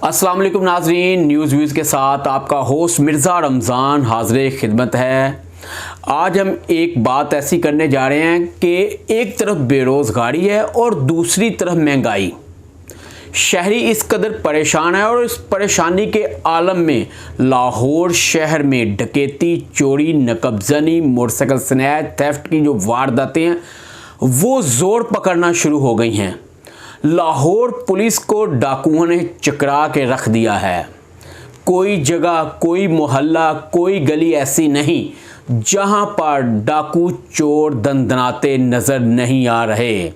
अस्सलाम वालेकुम नाजरीन, न्यूज़ व्यूज़ के साथ आपका होस्ट मिर्ज़ा रमज़ान हाज़िर खिदमत है। आज हम एक बात ऐसी करने जा रहे हैं कि एक तरफ बेरोज़गारी है और दूसरी तरफ महंगाई। शहरी इस कदर परेशान है और इस परेशानी के आलम में लाहौर शहर में डकैती, चोरी, नकबजनी, मोटरसाइकिल स्नैच, थेफ्ट की जो वारदातें हैं वो ज़ोर पकड़ना शुरू हो गई हैं। लाहौर पुलिस को डाकुओं ने चकरा के रख दिया है। कोई जगह, कोई मोहल्ला, कोई गली ऐसी नहीं जहां पर डाकू चोर दंदनाते नज़र नहीं आ रहे।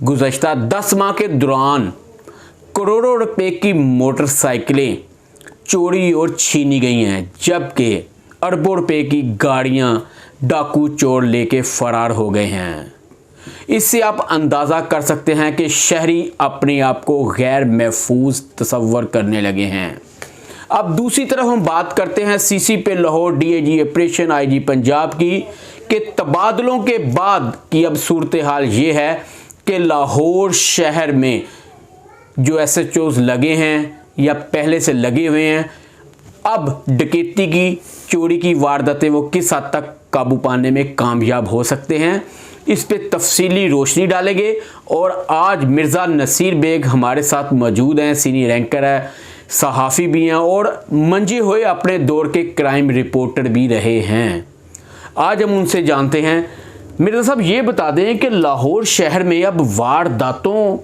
गुज़श्ता 10 माह के दौरान करोड़ों रुपए की मोटरसाइकिलें चोरी और छीनी गई हैं, जबकि अरबों रुपए की गाड़ियां डाकू चोर लेके फरार हो गए हैं। इससे आप अंदाज़ा कर सकते हैं कि शहरी अपने आप को गैर महफूज तस्वर करने लगे हैं। अब दूसरी तरफ हम बात करते हैं सीसी पे Lahore DIG operation IG Punjab की कि तबादलों के बाद की अब सूरत हाल ये है कि लाहौर शहर में जो एसएचओज लगे हैं या पहले से लगे हुए हैं, अब डकैती की, चोरी की वारदातें वो किस हद तक काबू पाने में कामयाब हो सकते हैं, इस पे तफसीली रोशनी डालेंगे। और आज मिर्ज़ा नसीर बेग हमारे साथ मौजूद हैं, सीनियर एंकर है, सहाफ़ी भी हैं और मंजे हुए अपने दौर के क्राइम रिपोर्टर भी रहे हैं। आज हम उनसे जानते हैं। मिर्ज़ा साहब, ये बता दें कि लाहौर शहर में अब वारदातों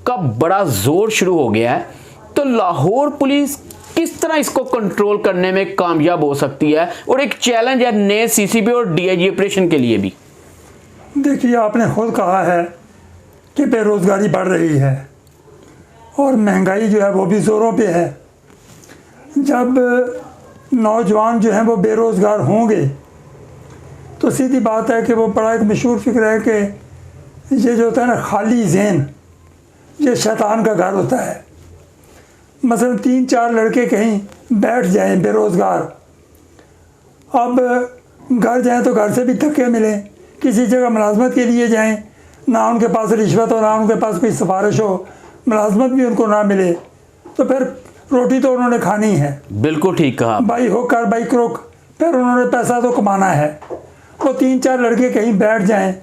का बड़ा जोर शुरू हो गया है, तो लाहौर पुलिस किस तरह इसको कंट्रोल करने में कामयाब हो सकती है, और एक चैलेंज है नए सीसीपी और डीआईजी ऑपरेशन के लिए भी। देखिए, आपने खुद कहा है कि बेरोज़गारी बढ़ रही है और महंगाई जो है वो भी ज़ोरों पे है। जब नौजवान जो हैं वो बेरोज़गार होंगे तो सीधी बात है कि वो बड़ा एक मशहूर फिक्र है कि ये जो होता है ना, खाली ज़हन, ये शैतान का घर होता है। मसलन 3-4 लड़के कहीं बैठ जाएं बेरोज़गार, अब घर जाएं तो घर से भी धक्के मिलें, किसी जगह मुलाजमत के लिए जाएं, ना उनके पास रिश्वत हो, ना उनके पास कोई सिफारिश हो, मुलाजमत भी उनको ना मिले, तो फिर रोटी तो उन्होंने खानी है। बिल्कुल ठीक कहा। बाई हुक और बाई क्रुक, फिर उन्होंने पैसा तो कमाना है। वो 3-4 लड़के कहीं बैठ जाएं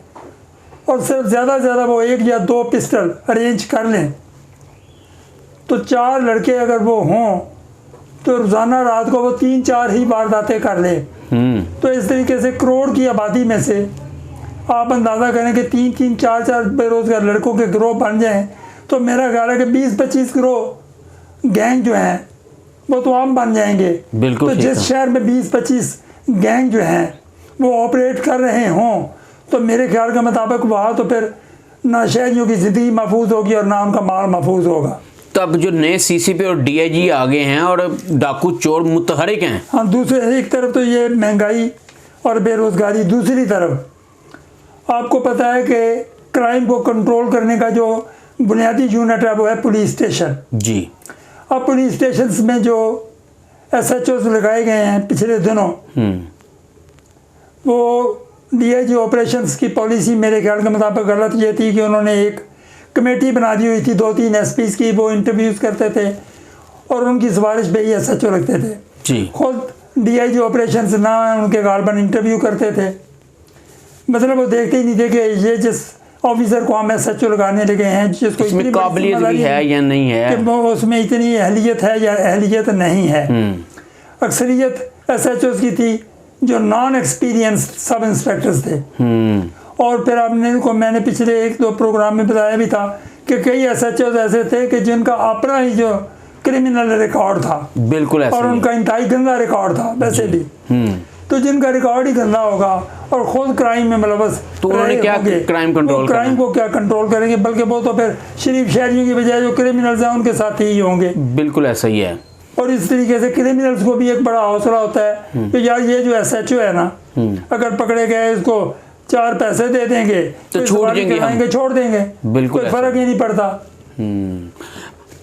और सिर्फ ज़्यादा से ज़्यादा वो 1 या 2 पिस्टल अरेंज कर लें, तो 4 लड़के अगर वो हों तो रोज़ाना रात को वो 3-4 ही वारदातें कर लें। तो इस तरीके से करोड़ की आबादी में से आप अंदाज़ा करें कि 3-3, 4-4 बेरोज़गार लड़कों के गिरोह बन जाएं, तो मेरा ख्याल है कि 20-25 गिरोह गैंग जो हैं वो तो आम बन जाएंगे। बिल्कुल। तो जिस शहर में 20-25 गैंग जो हैं वो ऑपरेट कर रहे हों, तो मेरे ख्याल के मुताबिक वहाँ तो फिर ना शहरियों की ज़िंदगी महफूज होगी और ना उनका माल महफूज होगा। तब जो नए सीसीपी और डीआईजी आ गए हैं और डाकू चोर मुतहरिक हैं। हाँ, दूसरे एक तरफ तो ये महंगाई और बेरोज़गारी, दूसरी तरफ आपको पता है कि क्राइम को कंट्रोल करने का जो बुनियादी यूनिट है वो है पुलिस स्टेशन जी। अब पुलिस स्टेशन में जो एसएचओज लगाए गए हैं पिछले दिनों, वो डीआईजी ऑपरेशंस की पॉलिसी मेरे ख्याल के मुताबिक गलत ये थी कि उन्होंने एक कमेटी बना दी हुई थी 2-3 एसपीज़ की, वो इंटरव्यूज़ करते थे और उनकी सिफारिश पे ही एसएचओ रखते थे जी। खुद डीआईजी ऑपरेशंस ना उनके गालबन इंटरव्यू करते थे। मतलब वो देखते ही नहीं थे कि ये जिस ऑफिसर को हम एसएचओ लगाने लगे हैं, जिसको इतनी काबिलियत भी है या नहीं है, कि वो उसमें इतनी अहलियत है या अहलियत नहीं है। अक्सरियत एसएचओ की थी जो नॉन एक्सपीरियंस सब इंस्पेक्टर्स थे। और फिर मैंने पिछले 1-2 प्रोग्राम में बताया भी था कि कई एसएचओ ऐसे थे कि जिनका अपना ही जो क्रिमिनल रिकॉर्ड था, बिल्कुल ऐसा, और उनका इंतहाई गंदा रिकॉर्ड था वैसे भी। तो जिनका रिकॉर्ड ही गंदा होगा और खुद क्राइम में मुलव्वस, तो उन्होंने क्या क्राइम कंट्रोल, क्राइम को क्या कंट्रोल करेंगे, बल्कि वो तो फिर शरीफ शहरियों की बजाय जो क्रिमिनल्स हैं उनके साथ ही होंगे। बिल्कुल ऐसा ही है। और इस तरीके से क्रिमिनल्स को भी एक बड़ा हौसला होता है कि यार ये जो एसएचओ है ना, अगर पकड़े गए इसको 4 पैसे दे देंगे तो छोड़ देंगे, बिल्कुल कोई फर्क ही नहीं पड़ता।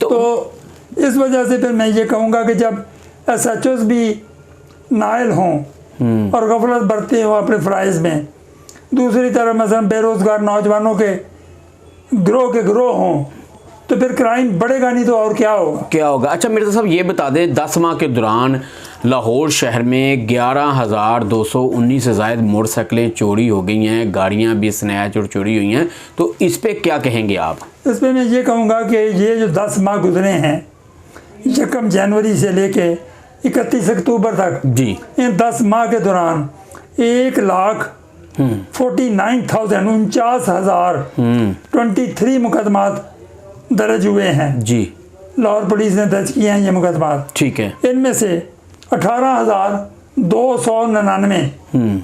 तो इस वजह से फिर मैं ये कहूँगा कि जब एसएचओज भी नाइल हों और गफलत बरते हों अपने फ़राइज़ में, दूसरी तरफ मसलन बेरोज़गार नौजवानों के गिरोह हों, तो फिर क्राइम बढ़ेगा नहीं तो और क्या होगा। क्या होगा। अच्छा मिर्ज़ा साहब ये बता दें, 10 माह के दौरान लाहौर शहर में 11,219 से ज़ायद मोटरसाइकिलें चोरी हो गई हैं, गाड़ियां भी स्नैच और चोरी हुई हैं, तो इस पे क्या कहेंगे आप? इस पर मैं ये कहूँगा कि ये जो 10 माह गुजरे हैं 1 जनवरी से लेके 31 अक्टूबर तक जी, इन 10 माह के दौरान 1,49,49,23 मुकदमात दर्ज हुए हैं जी। लाहौर पुलिस ने दर्ज किए हैं ये मुकदमात। ठीक है। इनमें से 18,299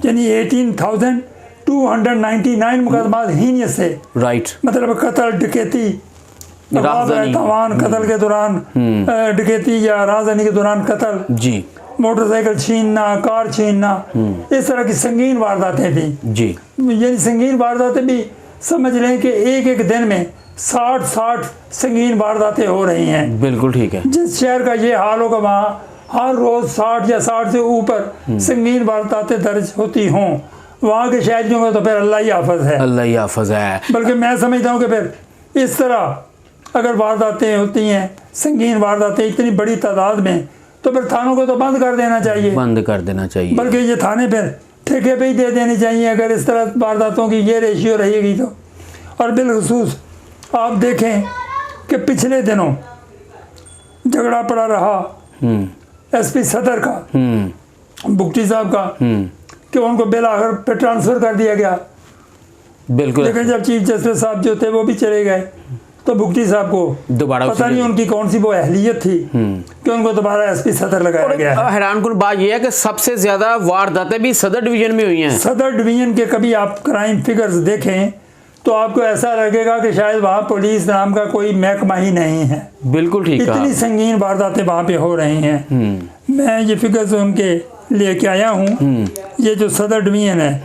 यानी 18,299 मुकदमात हीनियत से, राइट, मतलब कत्ल, डकैती, तावान, कत्ल के दौरान डकैती या राजधानी के दौरान कत्ल जी, मोटरसाइकिल छीनना, कार छीनना, इस तरह की संगीन वारदातें थी जी। यानी संगीन वारदातें भी समझ लें कि एक दिन में 60 संगीन वारदातें हो रही हैं। बिल्कुल ठीक है। जिस शहर का ये हाल होगा वहाँ हर रोज 60 या 60 से ऊपर संगीन वारदातें दर्ज होती हों, वहाँ के शहरियों में तो फिर अल्लाह ही हाफिज है, अल्लाह ही हाफिज है। बल्कि मैं समझता हूँ कि फिर इस तरह अगर वारदातें होती हैं, संगीन वारदातें इतनी बड़ी तादाद में, तो फिर थानों को तो बंद कर देना चाहिए, बंद कर देना चाहिए, बल्कि ये थाने फिर ठेके पे ही दे देने चाहिए अगर इस तरह वारदातों की ये रेशियो रहेगी तो। और बिलखुसूस आप देखें कि पिछले दिनों झगड़ा पड़ा रहा एसपी सदर का, बुगटी साहब का, कि उनको बेलाखिर पे ट्रांसफ़र कर दिया गया। बिल्कुल। लेकिन जब चीफ जस्टिस साहब जो थे वो भी चले गए तो बुगटी साहब को दोबारा पता नहीं उनकी कौन सी वो अहलियत थी कि उनको दोबारा एसपी सदर लगाया गया। हैरानकुन बात यह है कि सबसे ज्यादा वारदातें भी सदर डिवीजन में हुई हैं। सदर डिवीजन के कभी आप क्राइम फिगर्स देखें तो आपको ऐसा लगेगा कि शायद वहाँ पुलिस नाम का कोई महकमा ही नहीं है। बिल्कुल ठीक है। इतनी संगीन वारदातें वहाँ पे हो रही हैं। मैं ये फिगर्स उनके लेके आया हूँ। ये जो सदर डिवीजन है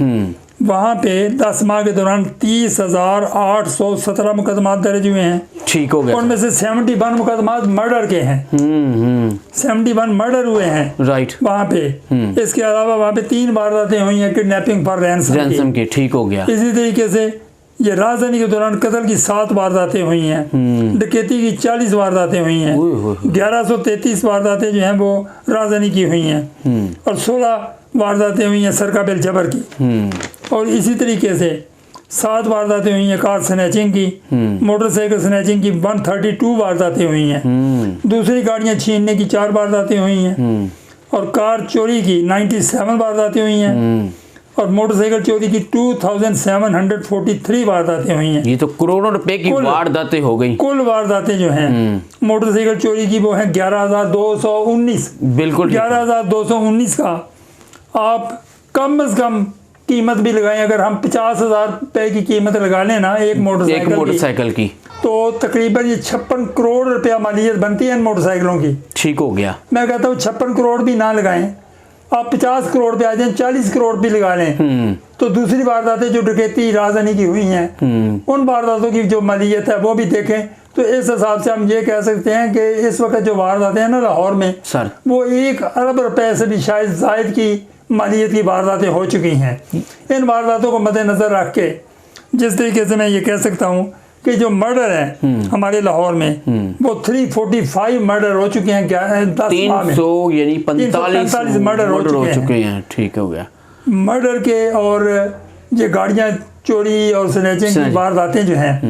वहाँ पे 10 माह के दौरान 30,817 मुकदमात दर्ज हुए हैं। ठीक हो गया। उनमें से 71 मुकदमात मर्डर के हैं। 71 मर्डर हुए हैं राइट वहाँ पे। इसके अलावा वहाँ पे 3 वारदातें हुई हैं किडनैपिंग फॉर रैंसम की। ठीक हो गया। इसी तरीके से ये राजधानी के दौरान कत्ल की 7 वारदातें हुई हैं, डकैती की 40 वारदातें हुई हैं, 1133 वारदातें जो हैं वो राजधानी की हुई हैं और 16 वारदातें हुई हैं सरकाबिल जबर की। और इसी तरीके से 7 वारदातें हुई हैं कार स्नैचिंग की, मोटरसाइकिल स्नैचिंग की 132 वारदातें हुई हैं, दूसरी गाड़ियां छीनने की 4 वारदातें हुई हैं और कार चोरी की 97 वारदातें हुई हैं और मोटरसाइकिल चोरी की 2743 वारदातें हुई हैं। ये तो करोड़ों रुपए की वारदातें हो गई। कुल वारदातें जो हैं मोटरसाइकिल चोरी की वो हैं 11,219। बिल्कुल 11,219 का आप कम से कम कीमत भी लगाएं, अगर हम 50,000 रुपए की कीमत लगा लें ना एक मोटरसाइकिल की तो तकरीबन ये 56 करोड़ रुपया मालियत बनती है इन मोटरसाइकिलों की। ठीक हो गया। मैं कहता हूँ 56 करोड़ भी ना लगाएं, आप 50 करोड़ पे आ जाए, 40 करोड़ भी लगा लें तो दूसरी वारदातें जो डकैती राजधानी की हुई हैं उन वारदातों की जो मालियत है वो भी देखें तो इस हिसाब से हम ये कह सकते हैं कि इस वक्त जो वारदातें हैं ना लाहौर में सर वो 1 अरब रुपए से भी शायद जायद की मालियत की वारदातें हो चुकी हैं। इन वारदातों को मद्देनजर रख के जिस तरीके से मैं ये कह सकता हूँ कि जो मर्डर है हमारे लाहौर में वो 345 मर्डर हो चुके हैं। 300 यानी 45 मर्डर हो चुके हैं। ठीक हो गया। मर्डर के और ये गाड़ियाँ चोरी और स्नैचिंग की वारदातें जो हैं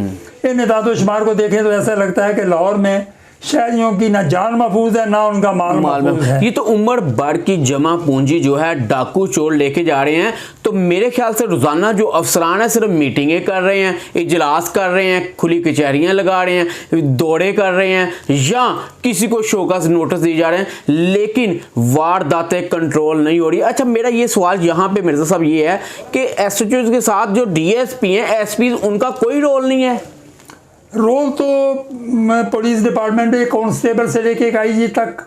इन इतादो शुमार को देखें तो ऐसा लगता है कि लाहौर में शहरियों की ना जान महफूज है ना उनका माल महफूज है। ये तो उम्र भर की जमा पूंजी जो है डाकू चोर लेके जा रहे हैं। तो मेरे ख्याल से रोजाना जो अफसरान है सिर्फ मीटिंगें कर रहे हैं, इजलास कर रहे हैं, खुली कचहरियां लगा रहे हैं, दौरे कर रहे हैं या किसी को शोकस नोटिस दिए जा रहे हैं, लेकिन वारदातें कंट्रोल नहीं हो रही। अच्छा मेरा ये सवाल यहाँ पे मिर्जा साहब ये है कि एसएचओ के साथ जो डीएसपी हैं, एसपी, उनका कोई रोल नहीं है। रोल तो पुलिस डिपार्टमेंट में कांस्टेबल से लेके एक आईजी तक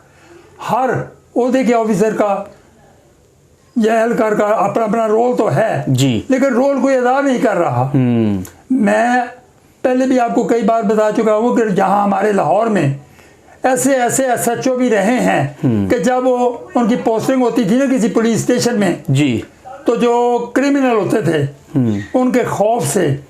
हर ओहदे के ऑफिसर का या एहलकार का अपना अपना रोल तो है जी, लेकिन रोल कोई अदा नहीं कर रहा। मैं पहले भी आपको कई बार बता चुका हूँ कि जहाँ हमारे लाहौर में ऐसे एसएचओ भी रहे हैं कि जब वो उनकी पोस्टिंग होती थी ना किसी पुलिस स्टेशन में जी, तो जो क्रिमिनल होते थे उनके खौफ से,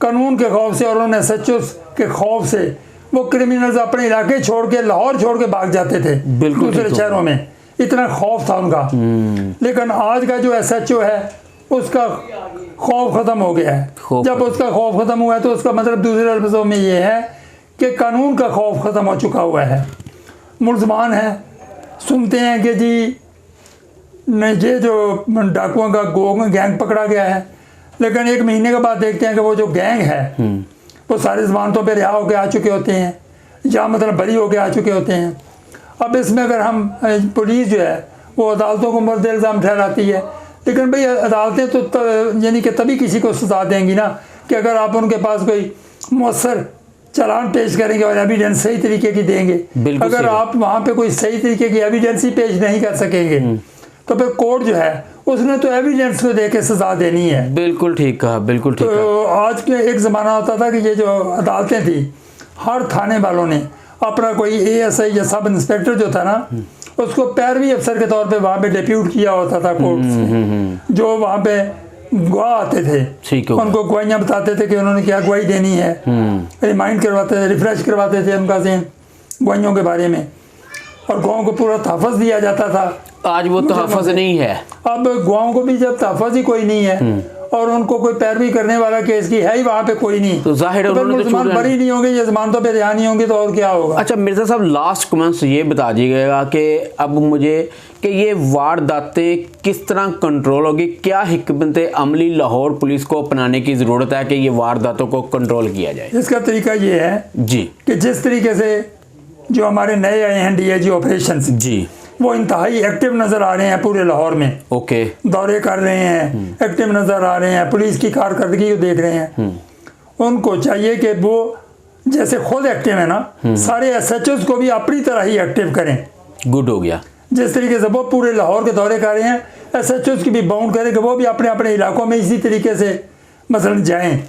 कानून के खौफ से और उन एसएचओ के खौफ से वो क्रिमिनल्स अपने इलाके छोड़ के, लाहौर छोड़ के भाग जाते थे बिल्कुल दूसरे शहरों में, इतना खौफ था उनका। लेकिन आज का जो SHO है उसका खौफ ख़त्म हो गया है। जब उसका खौफ ख़त्म हुआ है तो उसका मतलब दूसरे लफ्ज़ों में ये है कि कानून का खौफ ख़त्म हो चुका हुआ है। मुलजमान है, सुनते हैं कि जी ये जो डाकुओं का गैंग पकड़ा गया है, लेकिन 1 महीने के बाद देखते हैं कि वो जो गैंग है वो सारे ज़मानतों पे रिहा होकर आ चुके होते हैं, या मतलब बरी होकर आ चुके होते हैं। अब इसमें अगर हम पुलिस जो है वो अदालतों को मुर्द इल्ज़ाम ठहराती है, लेकिन भाई अदालतें तो यानी कि तभी किसी को सजा देंगी ना कि अगर आप उनके पास कोई मौसर चालान पेश करेंगे और एविडेंस सही तरीके की देंगे। अगर आप वहाँ पे कोई सही तरीके की एविडेंस ही पेश नहीं कर सकेंगे तो फिर कोर्ट जो है उसने तो एविडेंस को दे के सजा देनी है। बिल्कुल ठीक कहा, बिल्कुल ठीक कहा। तो आज के एक ज़माना होता था कि ये जो अदालतें थी, हर थाने वालों ने अपना कोई ASI या सब इंस्पेक्टर जो था ना उसको पैरवी अफसर के तौर पे वहाँ पे डिप्यूट किया होता था कोर्ट से। जो वहाँ पे गवाह आते थे उनको गवाहियाँ बताते थे कि उन्होंने क्या गवाही देनी है, रिमाइंड करवाते थे, रिफ्रेश करवाते थे उनका ज़हन गवाहियों के बारे में, और गवाहों को पूरा तहफ़्फ़ुज़ दिया जाता था। आज वो तहफ़्फ़ुज़ नहीं है। अब गवाहों को भी जब तहफ़्फ़ुज़ ही कोई नहीं है और उनको कोई पैरवी करने वाला केस की है ही वहाँ पे कोई नहीं, तो जाहिर है उन्होंने तो बरी नहीं होंगे, ये ज़मानतों पे रिहा नहीं होंगे, तो और क्या होगा। अच्छा मिर्ज़ा साहब, लास्ट कमेंट्स ये बता दीजिएगा कि अब मुझे कि ये वारदातें किस तरह कंट्रोल होगी, क्या हिकमत अमली लाहौर पुलिस को अपनाने की ज़रूरत है कि ये वारदातों को कंट्रोल किया जाए। इसका तरीका ये है जी कि जिस तरीके से जो हमारे नए आए हैं DIG ऑपरेशन जी, वो इंतहाई एक्टिव नज़र आ रहे हैं पूरे लाहौर में। ओके, दौरे कर रहे हैं, एक्टिव नज़र आ रहे हैं, पुलिस की कारकर्दगी को देख रहे हैं। उनको चाहिए कि वो जैसे खुद एक्टिव है ना, सारे SHOs को भी अपनी तरह ही एक्टिव करें। गुड हो गया। जिस तरीके से वो पूरे लाहौर के दौरे कर रहे हैं, SHOs की भी बाउंड करें कि वो भी अपने अपने इलाकों में इसी तरीके से मसलन जाएं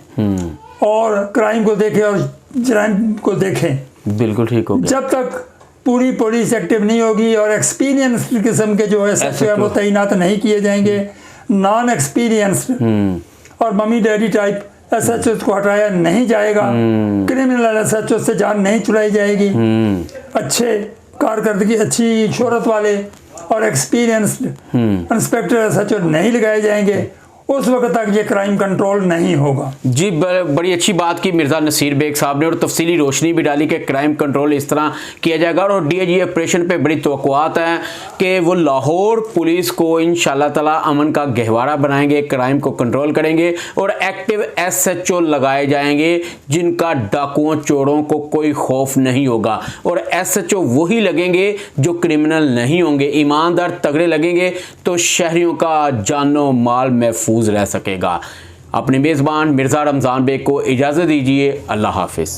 और क्राइम को देखें और जराइम को देखें। बिल्कुल ठीक हो गया। जब तक पूरी पुलिस एक्टिव नहीं होगी और एक्सपीरियंस्ड किस्म के जो SHO है वो तैनात नहीं किए जाएंगे, नॉन एक्सपीरियंस्ड और मम्मी डैडी टाइप SHOs को हटाया नहीं जाएगा, क्रिमिनल SHOs से जान नहीं छुड़ाई जाएगी, अच्छे कारकर्दगी, अच्छी शोहरत वाले और एक्सपीरियंस्ड इंस्पेक्टर SHO नहीं लगाए जाएंगे, उस वक्त तक ये क्राइम कंट्रोल नहीं होगा। जी, बड़ी अच्छी बात की मिर्ज़ा नसीर बेग साहब ने और तफसीली रोशनी भी डाली कि क्राइम कंट्रोल इस तरह किया जाएगा। और DIG ऑपरेशन पे बड़ी तवक्कुआत है कि वो लाहौर पुलिस को इंशाल्लाह ताला अमन का गहवारा बनाएंगे, क्राइम को कंट्रोल करेंगे और एक्टिव SHO लगाए जाएंगे जिनका डाकुओं चोरों को कोई खौफ नहीं होगा। और SHO वही लगेंगे जो क्रिमिनल नहीं होंगे, ईमानदार तगड़े लगेंगे तो शहरियों का जानो माल महफूज रह सकेगा। अपने मेज़बान मिर्ज़ा रमज़ान बेग को इजाज़त दीजिए। अल्लाह हाफिज़।